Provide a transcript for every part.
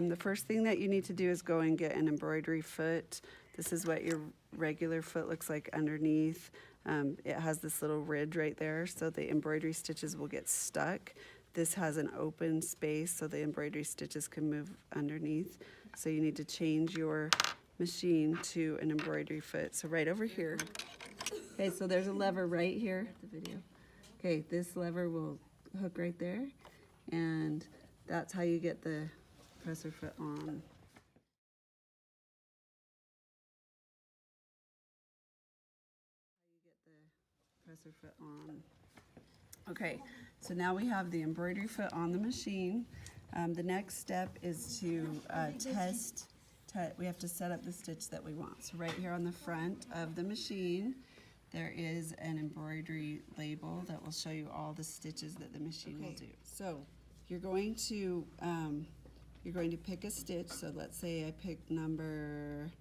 the first thing that you need to do is go and get an embroidery foot. This is what your regular foot looks like underneath. It has this little ridge right there, so the embroidery stitches will get stuck. This has an open space, so the embroidery stitches can move underneath. So you need to change your machine to an embroidery foot. So right over here. Okay, so there's a lever right here. The video. Okay, this lever will hook right there, and that's how you get the presser foot on. Presser foot on. Okay, so now we have the embroidery foot on the machine. The next step is to test. We have to set up the stitch that we want. So right here on the front of the machine, there is an embroidery label that will show you all the stitches that the machine will do. So you're going to pick a stitch. So let's say I pick number.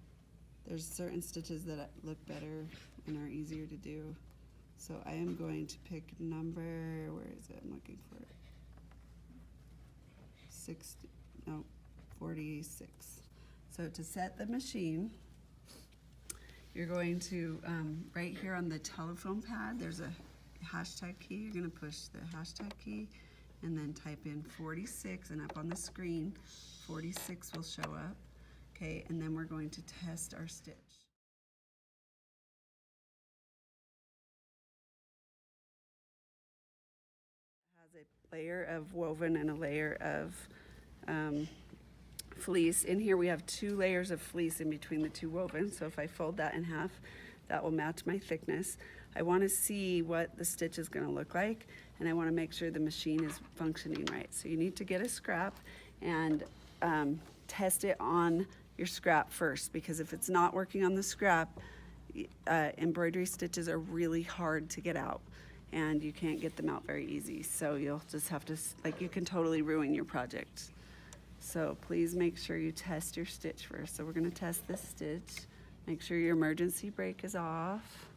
There's certain stitches that look better and are easier to do. So I am going to pick number, where is it? I'm looking for it. 46. So to set the machine, you're going to, right here on the telephone pad, there's a hashtag key. You're gonna push the hashtag key and then type in 46, and up on the screen, 46 will show up. Okay, and then we're going to test our stitch. A layer of woven and a layer of fleece. In here we have 2 layers of fleece in between the 2 woven, so if I fold that in half, that will match my thickness. I want to see what the stitch is going to look like, and I want to make sure the machine is functioning right. So you need to get a scrap and test it on your scrap first, because if it's not working on the scrap, embroidery stitches are really hard to get out, and you can't get them out very easy. So you'll just have to, you can totally ruin your project. So please make sure you test your stitch first. So we're gonna test this stitch. Make sure your emergency brake is off.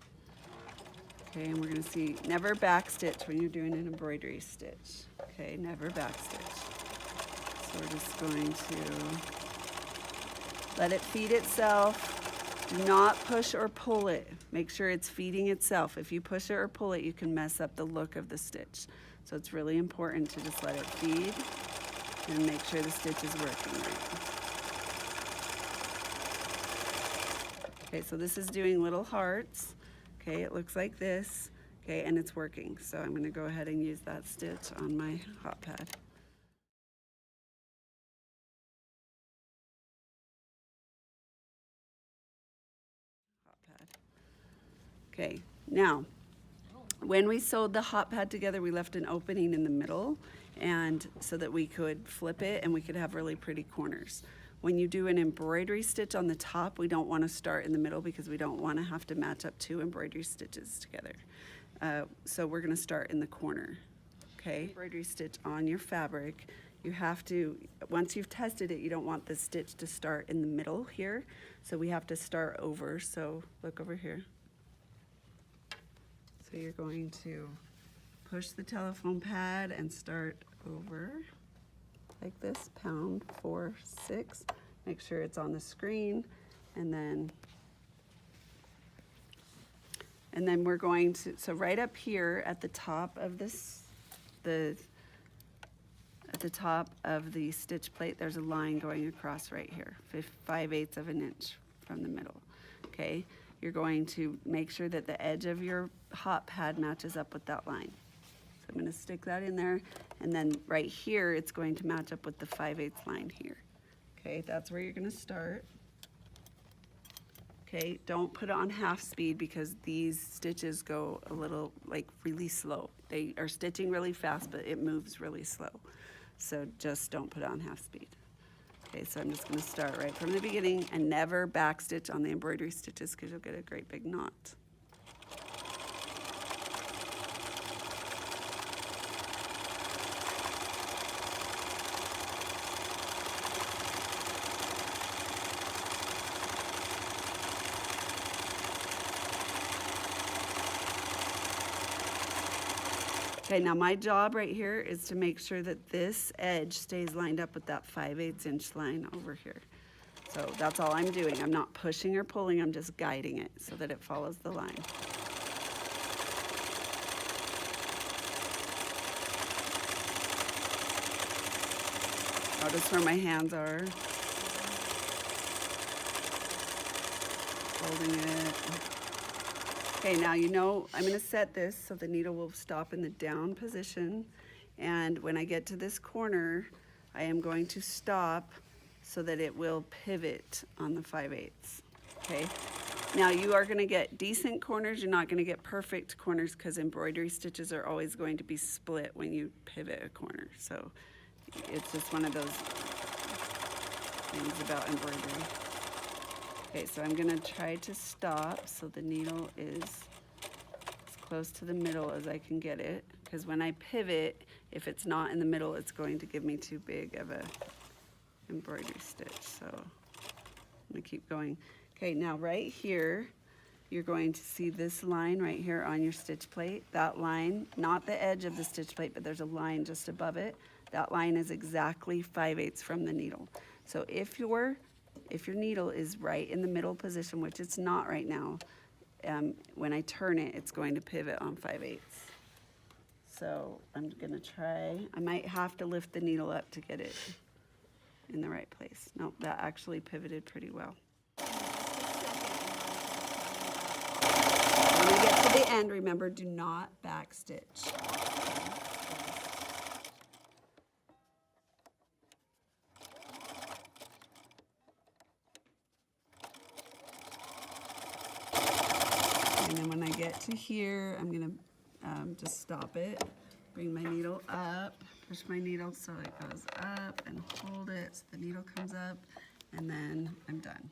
Okay, and we're gonna see, never back stitch when you're doing an embroidery stitch. Okay, never back stitch. So we're just going to let it feed itself. Do not push or pull it. Make sure it's feeding itself. If you push it or pull it, you can mess up the look of the stitch. So it's really important to just let it feed and make sure the stitch is working right. Okay, so this is doing little hearts. Okay, it looks like this. Okay, and it's working. So I'm gonna go ahead and use that stitch on my hot pad. Okay, now, when we sewed the hot pad together, we left an opening in the middle, and so that we could flip it and we could have really pretty corners. When you do an embroidery stitch on the top, we don't want to start in the middle because we don't want to have to match up 2 embroidery stitches together. So we're going to start in the corner. Okay, embroidery stitch on your fabric. You have to, once you've tested it, you don't want the stitch to start in the middle here. So we have to start over. So look over here. So you're going to push the telephone pad and start over like this, pound 4, 6. Make sure it's on the screen, and then we're going to, so right up here at the top of this, at the top of the stitch plate, there's a line going across right here, 5/8 of an inch from the middle. Okay, you're going to make sure that the edge of your hot pad matches up with that line. So I'm going to stick that in there, and then right here it's going to match up with the 5/8 line here. Okay, that's where you're going to start. Okay, don't put it on half speed because these stitches go a little, really slow. They are stitching really fast, but it moves really slow. So just don't put it on half speed. Okay, so I'm just going to start right from the beginning and never back stitch on the embroidery stitches because you'll get a great big knot. Okay, now my job right here is to make sure that this edge stays lined up with that 5/8 inch line over here. So that's all I'm doing. I'm not pushing or pulling, I'm just guiding it so that it follows the line. Notice where my hands are. Holding it. Okay, now you know I'm going to set this so the needle will stop in the down position. And when I get to this corner, I am going to stop so that it will pivot on the 5/8. Okay. Now you are going to get decent corners. You're not going to get perfect corners because embroidery stitches are always going to be split when you pivot a corner. So it's just one of those things about embroidery. Okay, so I'm gonna try to stop so the needle is as close to the middle as I can get it, because when I pivot, if it's not in the middle, it's going to give me too big of a embroidery stitch. So I'm gonna keep going. Okay, now right here, you're going to see this line right here on your stitch plate. That line, not the edge of the stitch plate, but there's a line just above it. That line is exactly 5/8 from the needle. So if your needle is right in the middle position, which it's not right now, when I turn it, it's going to pivot on 5/8. So I'm gonna try, I might have to lift the needle up to get it in the right place. Nope, that actually pivoted pretty well. When we get to the end, remember, do not back stitch. And then when I get to here, I'm gonna just stop it, bring my needle up, push my needle so it goes up and hold it so the needle comes up, and then I'm done.